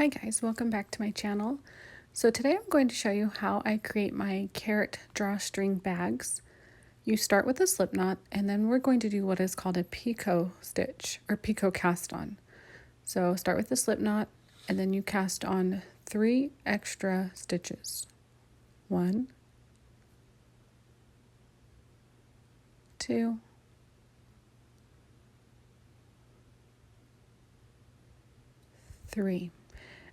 Hi guys, welcome back to my channel. So today I'm going to show you how I create my carrot drawstring bags. You start with a slip knot and then we're going to do what is called a picot stitch or picot cast on. So start with the slip knot and then you cast on 3 extra stitches. 1, 2, 3.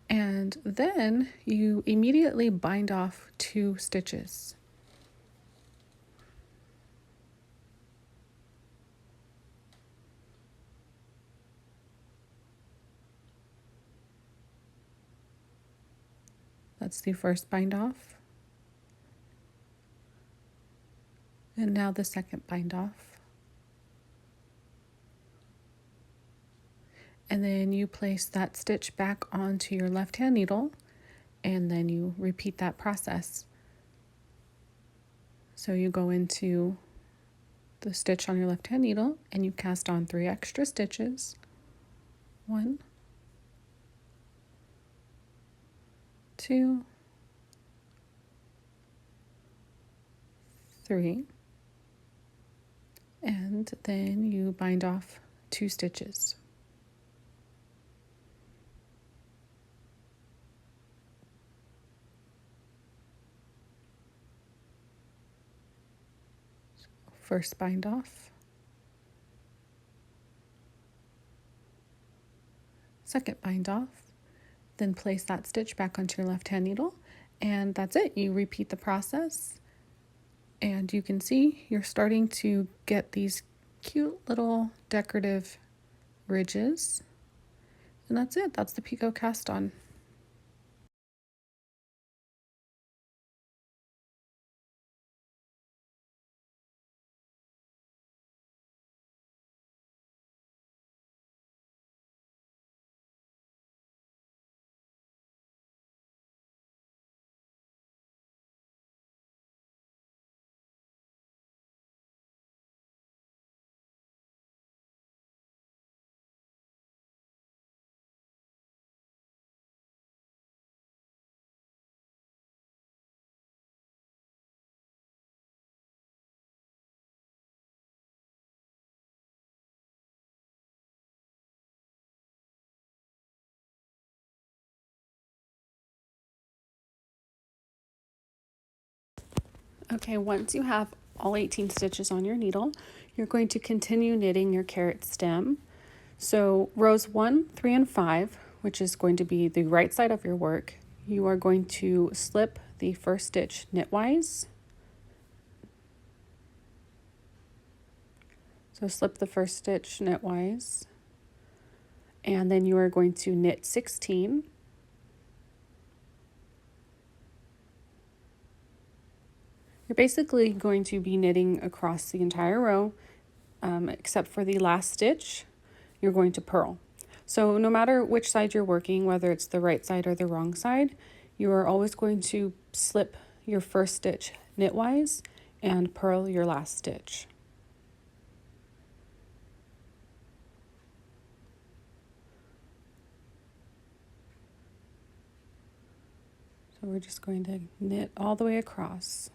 And then you immediately bind off 2 stitches. That's the first bind off. And now the second bind off. And then you place that stitch back onto your left hand needle and then you repeat that process. So you go into the stitch on your left hand needle and you cast on 3 extra stitches. 1, 2, 3, and then you bind off 2 stitches. First bind off, second bind off, then place that stitch back onto your left hand needle, and that's it. You repeat the process, and you can see you're starting to get these cute little decorative ridges, and that's it. That's the picot cast on. Okay, once you have all 18 stitches on your needle, you're going to continue knitting your carrot stem. So rows 1, 3, and 5, which is going to be the right side of your work, you are going to slip the first stitch knitwise. So slip the first stitch knitwise, and then you are going to knit 16. You're basically going to be knitting across the entire row, except for the last stitch, you're going to purl. So no matter which side you're working, whether it's the right side or the wrong side, you are always going to slip your first stitch knitwise and purl your last stitch. So we're just going to knit all the way across.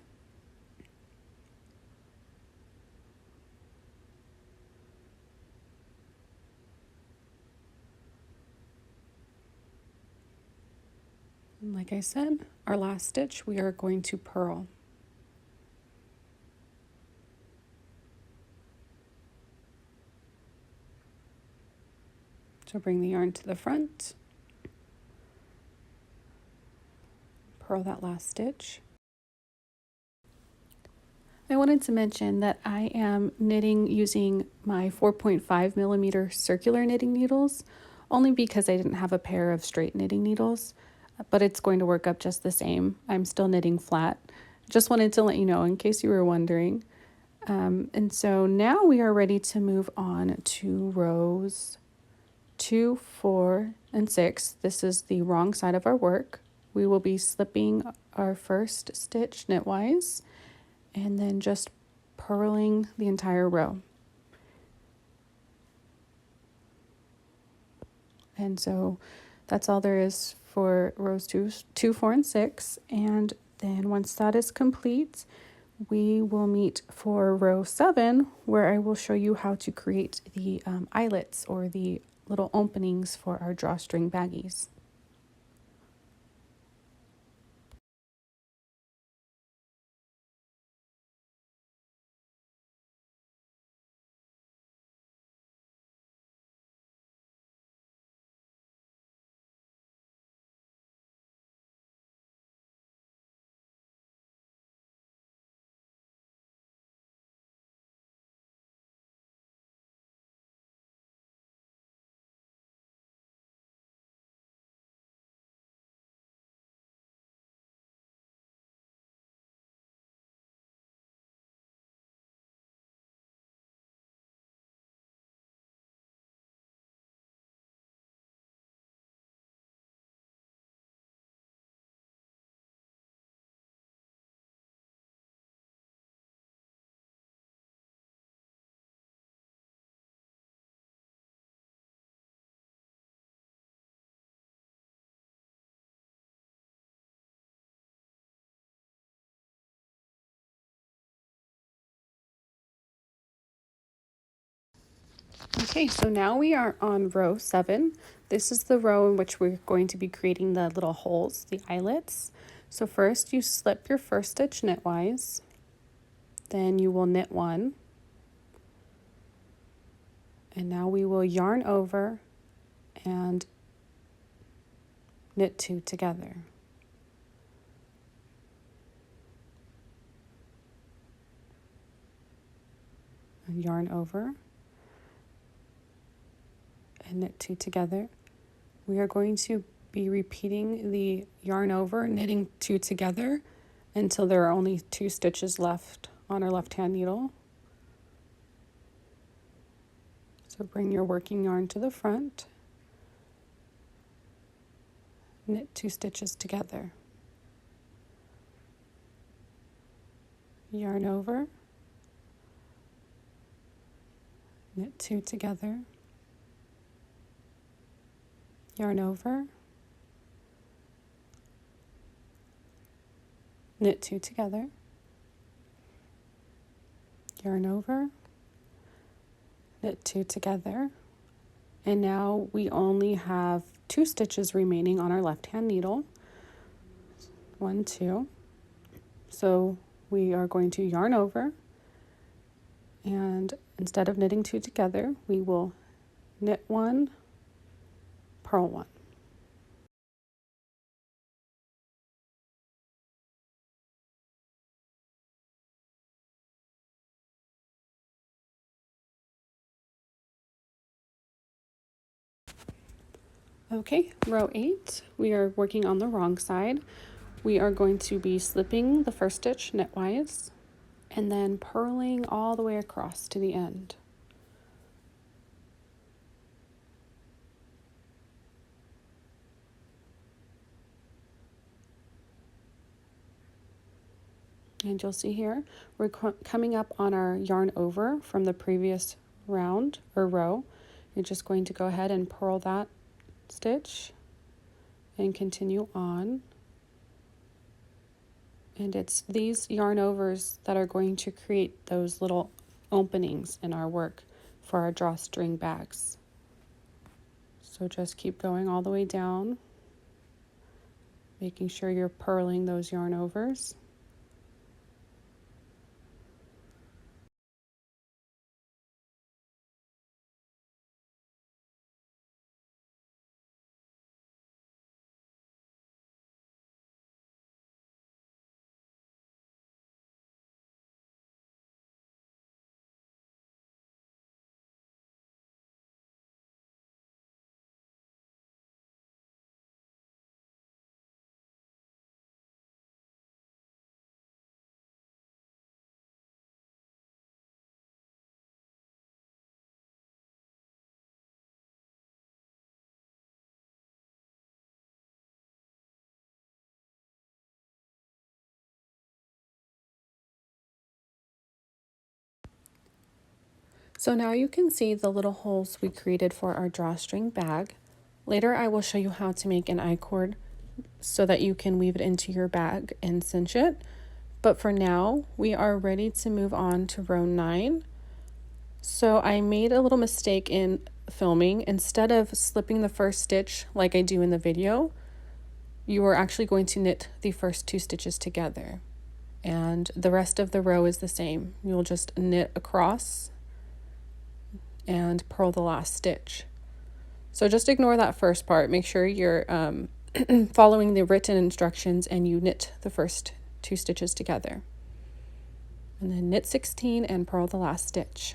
And like I said, our last stitch we are going to purl. So bring the yarn to the front, purl that last stitch. I wanted to mention that I am knitting using my 4.5 millimeter circular knitting needles, only because I didn't have a pair of straight knitting needles, but it's going to work up just the same. I'm still knitting flat. Just wanted to let you know in case you were wondering. And so now we are ready to move on to rows 2, 4, and 6. This is the wrong side of our work. We will be slipping our first stitch knitwise and then just purling the entire row. And so that's all there is for rows 2, 4, and 6. And then once that is complete, we will meet for row 7, where I will show you how to create the eyelets, or the little openings for our drawstring baggies. Okay, so now we are on row 7. This is the row in which we're going to be creating the little holes, the eyelets. So first you slip your first stitch knitwise, then you will knit 1, and now we will yarn over and knit 2 together. And yarn over and knit 2 together. We are going to be repeating the yarn over, knitting 2 together until there are only 2 stitches left on our left hand needle. So bring your working yarn to the front, knit 2 stitches together, yarn over, knit 2 together, yarn over, knit 2 together, yarn over, knit 2 together, and now we only have 2 stitches remaining on our left hand needle. 1, 2. So we are going to yarn over, and instead of knitting 2 together, we will knit 1, purl 1. Okay, row 8, we are working on the wrong side. We are going to be slipping the first stitch knitwise and then purling all the way across to the end. And you'll see here, we're coming up on our yarn over from the previous round or row. You're just going to go ahead and purl that stitch and continue on. And it's these yarn overs that are going to create those little openings in our work for our drawstring bags. So just keep going all the way down, making sure you're purling those yarn overs. So now you can see the little holes we created for our drawstring bag. Later I will show you how to make an I-cord so that you can weave it into your bag and cinch it. But for now, we are ready to move on to row 9. So I made a little mistake in filming. Instead of slipping the first stitch like I do in the video, you are actually going to knit the first 2 stitches together. And the rest of the row is the same. You'll just knit across and purl the last stitch. So just ignore that first part. Make sure you're following the written instructions and you knit the first 2 stitches together. And then knit 16 and purl the last stitch.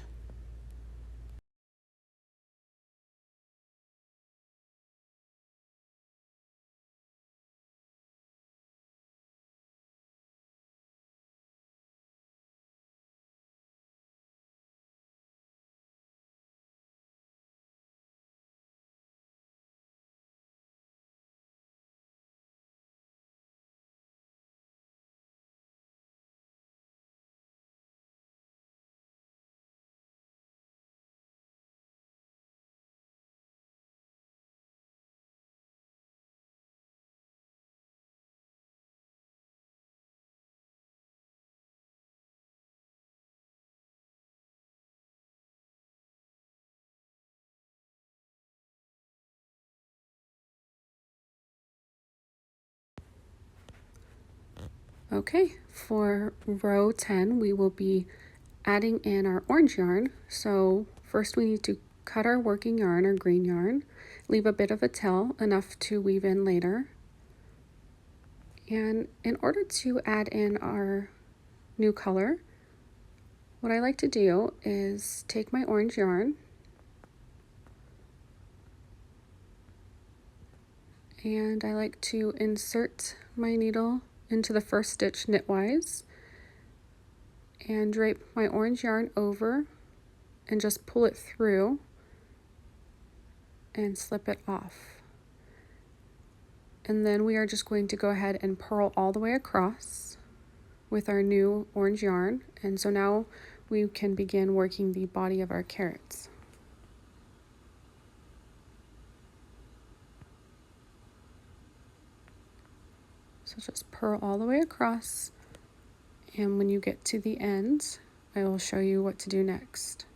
Okay, for row 10, we will be adding in our orange yarn. So first we need to cut our working yarn or green yarn, leave a bit of a tail, enough to weave in later. And in order to add in our new color, what I like to do is take my orange yarn and I like to insert my needle into the first stitch knitwise and drape my orange yarn over and just pull it through and slip it off. And then we are just going to go ahead and purl all the way across with our new orange yarn. And so now we can begin working the body of our carrots. So just purl all the way across, and when you get to the end, I will show you what to do next.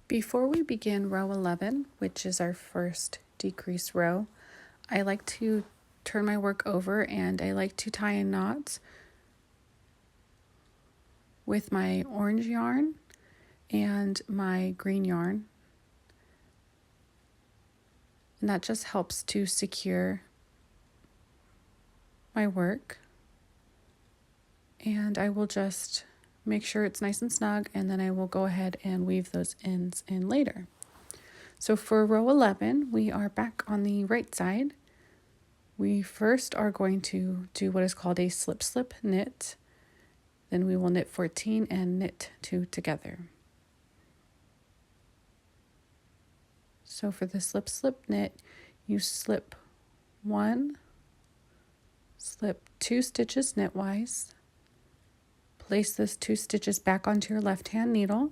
Before we begin row 11, which is our first decrease row, I like to turn my work over and I like to tie a knot with my orange yarn and my green yarn. And that just helps to secure my work. And I will just make sure it's nice and snug, and then I will go ahead and weave those ends in later. So for row 11, we are back on the right side. We first are going to do what is called a slip knit. Then we will knit 14 and knit 2 together. So for the slip knit, you slip 1, slip 2 stitches knitwise, place those 2 stitches back onto your left hand needle,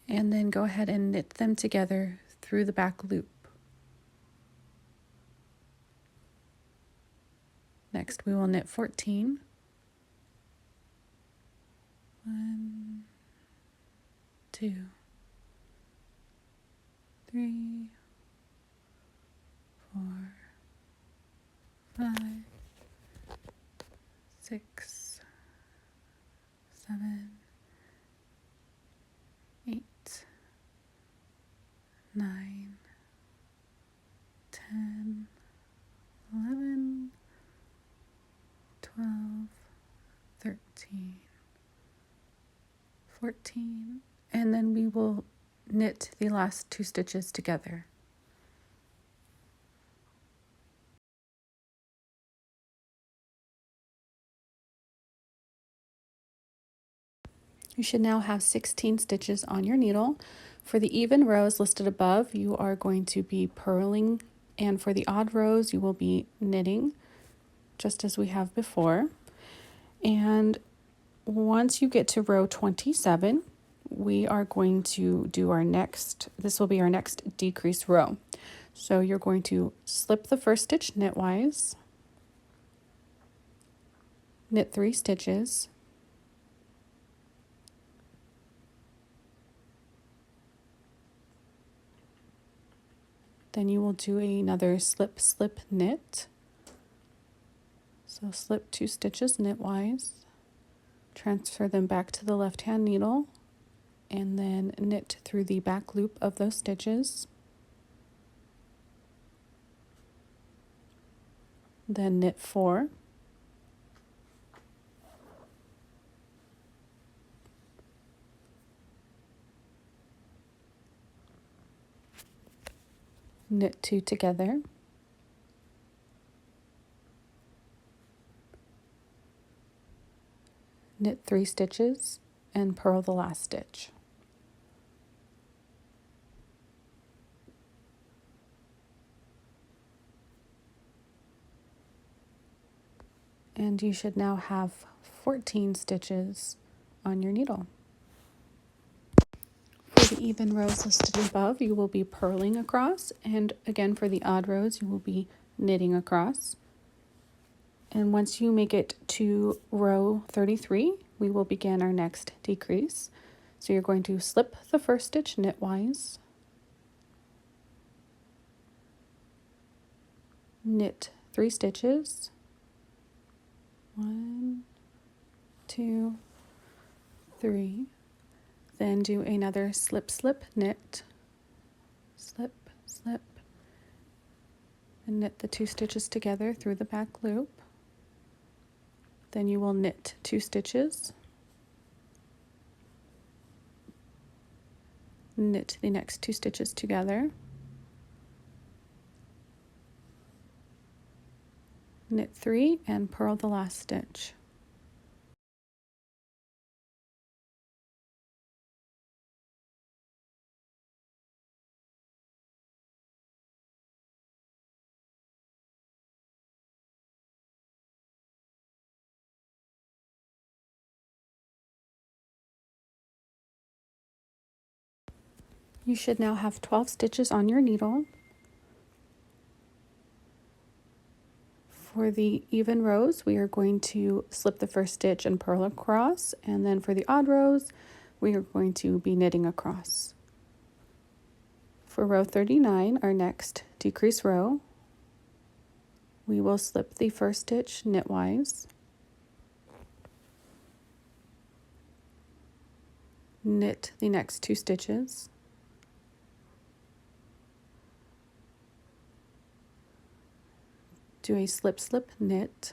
and then go ahead and knit them together through the back loop. Next we will knit 14. 1, 2, 3, 4, 5, 6, 7, 8, 9, 10, 11, 12, 13, 14, and then we will knit the last 2 stitches together. You should now have 16 stitches on your needle. For the even rows listed above, you are going to be purling, and for the odd rows, you will be knitting, just as we have before. And once you get to row 27, we are going to do this will be our next decrease row. So you're going to slip the first stitch knitwise, knit 3 stitches, then you will do another slip, slip, knit. So slip 2 stitches knitwise, transfer them back to the left hand needle, and then knit through the back loop of those stitches. Then knit 4. Knit 2 together. Knit 3 stitches and purl the last stitch. And you should now have 14 stitches on your needle. For the even rows listed above, you will be purling across, and again for the odd rows, you will be knitting across. And once you make it to row 33, we will begin our next decrease. So you're going to slip the first stitch knitwise, knit 3 stitches, 1, 2, 3, then do another slip, slip, knit, slip, slip, and knit the 2 stitches together through the back loop. Then you will knit 2 stitches, knit the next 2 stitches together, knit 3, and purl the last stitch. You should now have 12 stitches on your needle. For the even rows, we are going to slip the first stitch and purl across, and then for the odd rows, we are going to be knitting across. For row 39, our next decrease row, we will slip the first stitch knitwise, knit the next 2 stitches, do a slip, slip, knit,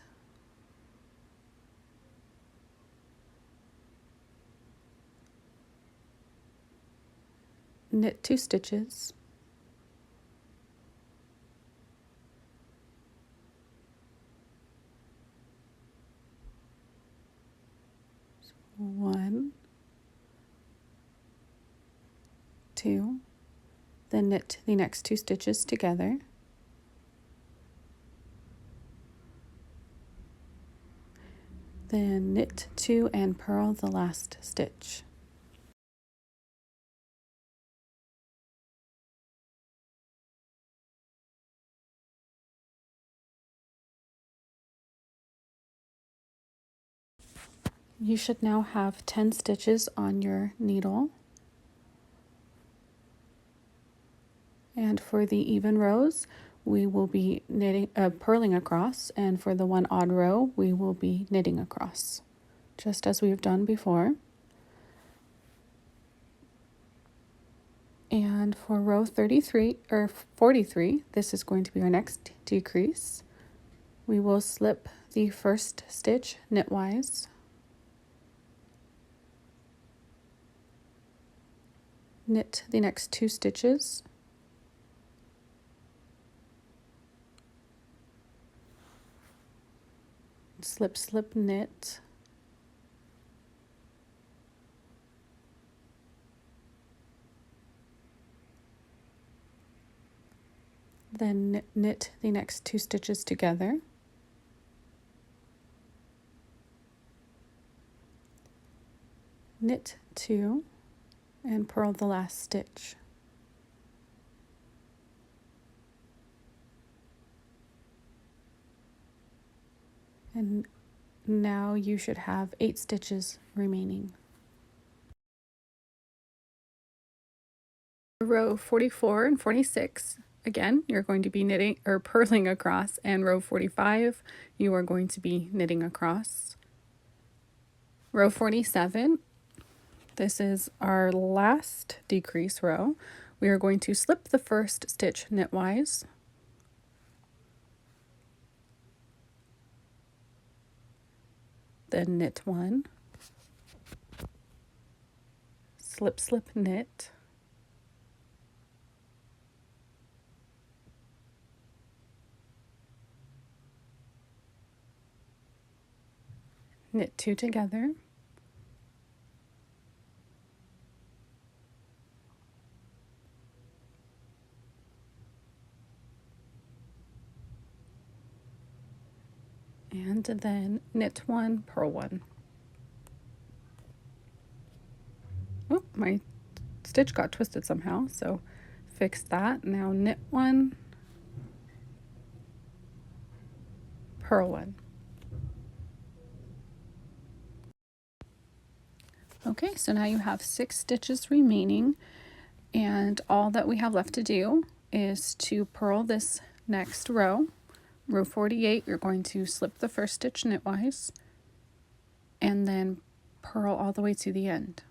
knit 2 stitches, one, 2, then knit the next 2 stitches together, then knit 2 and purl the last stitch. You should now have 10 stitches on your needle. And for the even rows, we will be purling across, and for the one odd row, we will be knitting across, just as we've done before. And for row 33 or 43, this is going to be our next decrease. We will slip the first stitch knitwise, knit the next 2 stitches, slip, slip, knit, then knit the next 2 stitches together, knit 2, and purl the last stitch. And now you should have 8 stitches remaining. Row 44 and 46, again, you're going to be knitting or purling across, and row 45, you are going to be knitting across. Row 47, this is our last decrease row. We are going to slip the first stitch knitwise, then knit 1, slip, slip, knit, knit 2 together, and then knit 1, purl 1. Oh, my stitch got twisted somehow, so fix that. Now knit 1, purl 1. Okay, so now you have 6 stitches remaining, and all that we have left to do is to purl this next row. Row 48, you're going to slip the first stitch knitwise and then purl all the way to the end.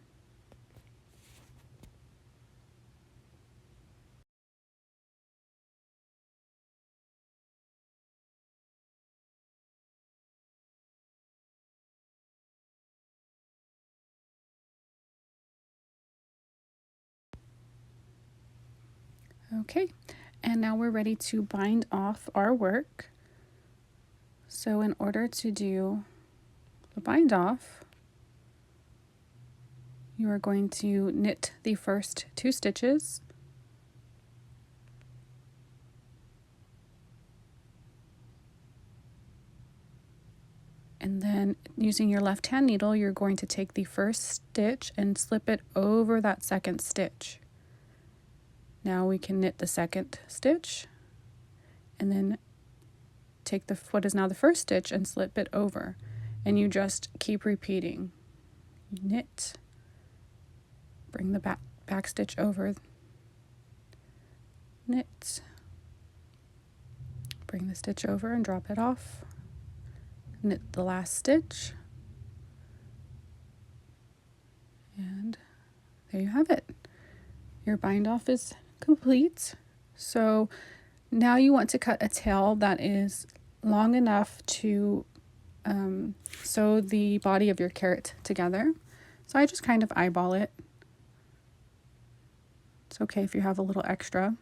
Okay, and now we're ready to bind off our work. So in order to do the bind off, you are going to knit the first 2 stitches, and then using your left hand needle, you're going to take the first stitch and slip it over that second stitch. Now we can knit the second stitch and then take what is now the first stitch and slip it over, and you just keep repeating. Knit, bring the back stitch over, knit, bring the stitch over and drop it off, knit the last stitch, and there you have it. Your bind off is complete. So now you want to cut a tail that is long enough to sew the body of your carrot together. So I just kind of eyeball it. It's okay if you have a little extra.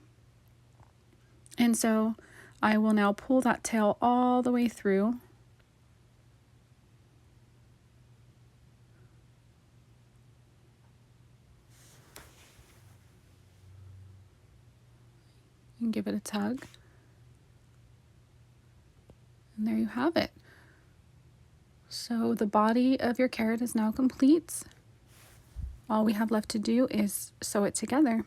And so I will now pull that tail all the way through. And give it a tug. And there you have it. So the body of your carrot is now complete. All we have left to do is sew it together.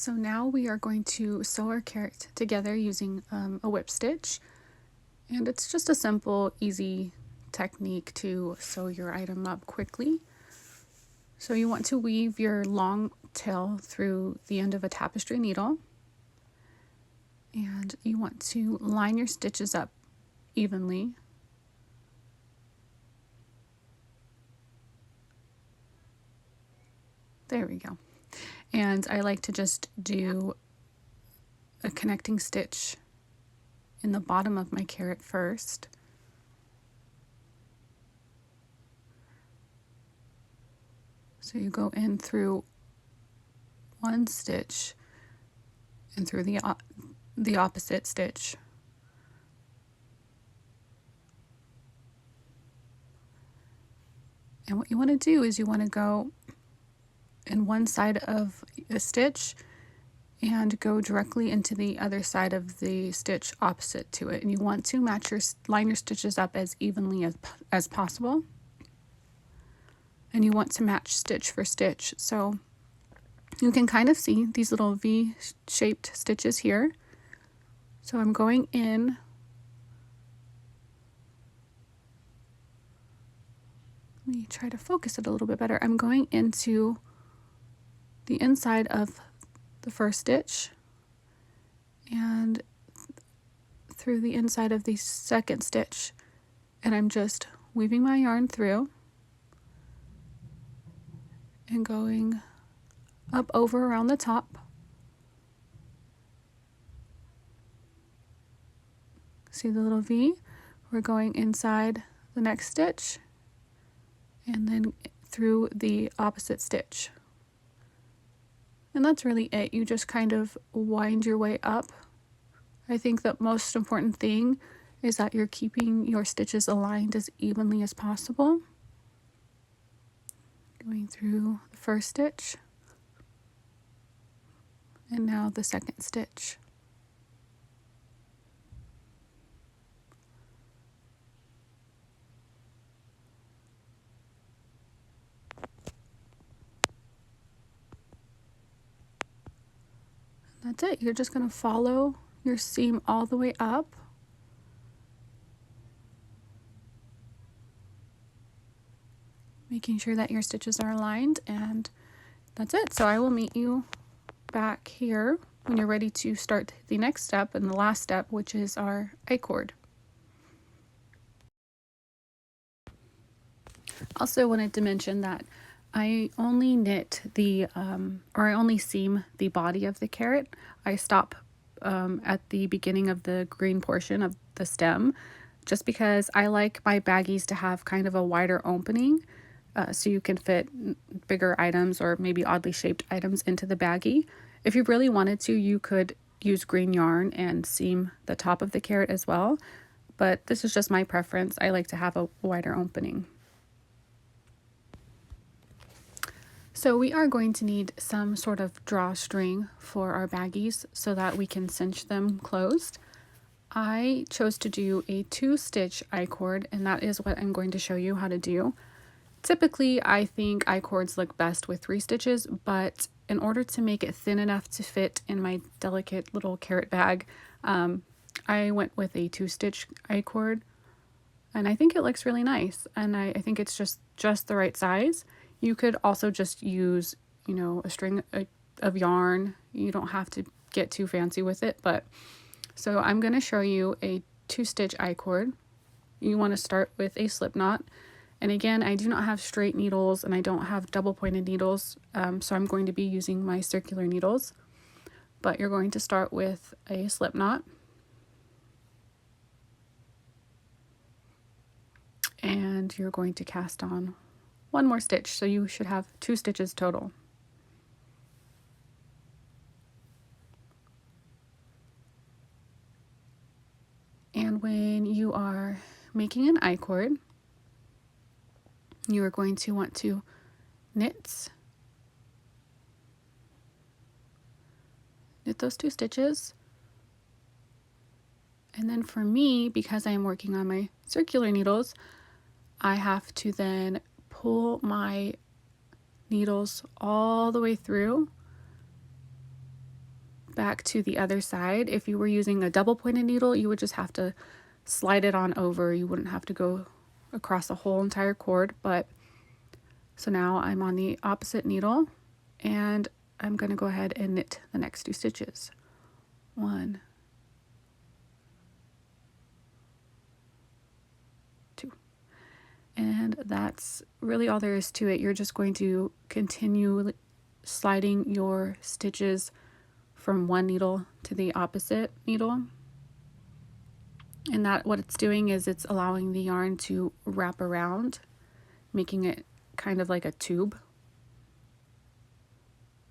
So now we are going to sew our carrot together using a whip stitch, and it's just a simple, easy technique to sew your item up quickly. So you want to weave your long tail through the end of a tapestry needle, and you want to line your stitches up evenly. There we go. And I like to just do a connecting stitch in the bottom of my carrot first. So you go in through one stitch and through the opposite stitch. And what you want to do is you want to go in one side of a stitch and go directly into the other side of the stitch opposite to it. And you want to line your stitches up as evenly as possible. And you want to match stitch for stitch. So you can kind of see these little V-shaped stitches here. So I'm going in let me try to focus it a little bit better. I'm going into the inside of the first stitch and through the inside of the second stitch, and I'm just weaving my yarn through and going up over around the top. See the little V? We're going inside the next stitch and then through the opposite stitch. And that's really it. You just kind of wind your way up. I think the most important thing is that you're keeping your stitches aligned as evenly as possible. Going through the first stitch and now the second stitch. That's it. You're just going to follow your seam all the way up. Making sure that your stitches are aligned, and that's it. So I will meet you back here when you're ready to start the next step and the last step, which is our I-cord. Also wanted to mention that I only knit I only seam the body of the carrot. I stop at the beginning of the green portion of the stem, just because I like my baggies to have kind of a wider opening, so you can fit bigger items or maybe oddly shaped items into the baggie. If you really wanted to, you could use green yarn and seam the top of the carrot as well, but this is just my preference. I like to have a wider opening. So we are going to need some sort of drawstring for our baggies so that we can cinch them closed. I chose to do a 2-stitch I-cord, and that is what I'm going to show you how to do. Typically, I think I-cords look best with 3 stitches, but in order to make it thin enough to fit in my delicate little carrot bag, I went with a 2-stitch I-cord, and I think it looks really nice, and I think it's just the right size. You could also just use, a string of yarn. You don't have to get too fancy with it, but so I'm going to show you a 2-stitch I-cord. You want to start with a slip knot. And again, I do not have straight needles and I don't have double pointed needles, so I'm going to be using my circular needles. But you're going to start with a slip knot. And you're going to cast on 1 more stitch, so you should have 2 stitches total. And when you are making an I-cord, you are going to want to knit those 2 stitches. And then for me, because I am working on my circular needles, I have to then pull my needles all the way through back to the other side. If you were using a double pointed needle, you would just have to slide it on over. You wouldn't have to go across the whole entire cord. But so now I'm on the opposite needle, and I'm going to go ahead and knit the next 2 stitches. 1, 2. And that's really all there is to it. You're just going to continue sliding your stitches from one needle to the opposite needle. And that what it's doing is it's allowing the yarn to wrap around, making it kind of like a tube.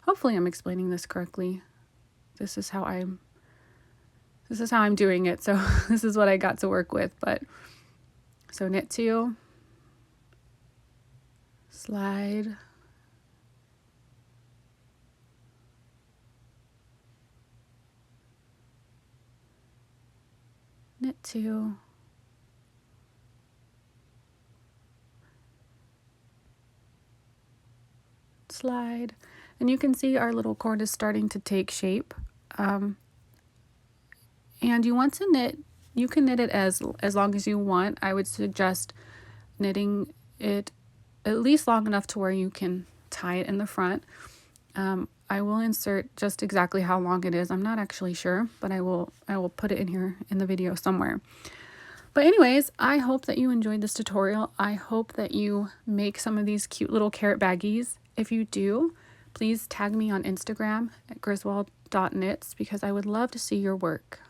Hopefully I'm explaining this correctly. This is how I'm doing it. So this is what I got to work with. But so knit 2, slide, knit 2, slide, and you can see our little cord is starting to take shape. And you want to knit, you can knit it as long as you want. I would suggest knitting it at least long enough to where you can tie it in the front. I will insert just exactly how long it is. I'm not actually sure, but I will put it in here in the video somewhere. But anyways, I hope that you enjoyed this tutorial. I hope that you make some of these cute little carrot baggies. If you do, please tag me on Instagram at griswold.knits because I would love to see your work.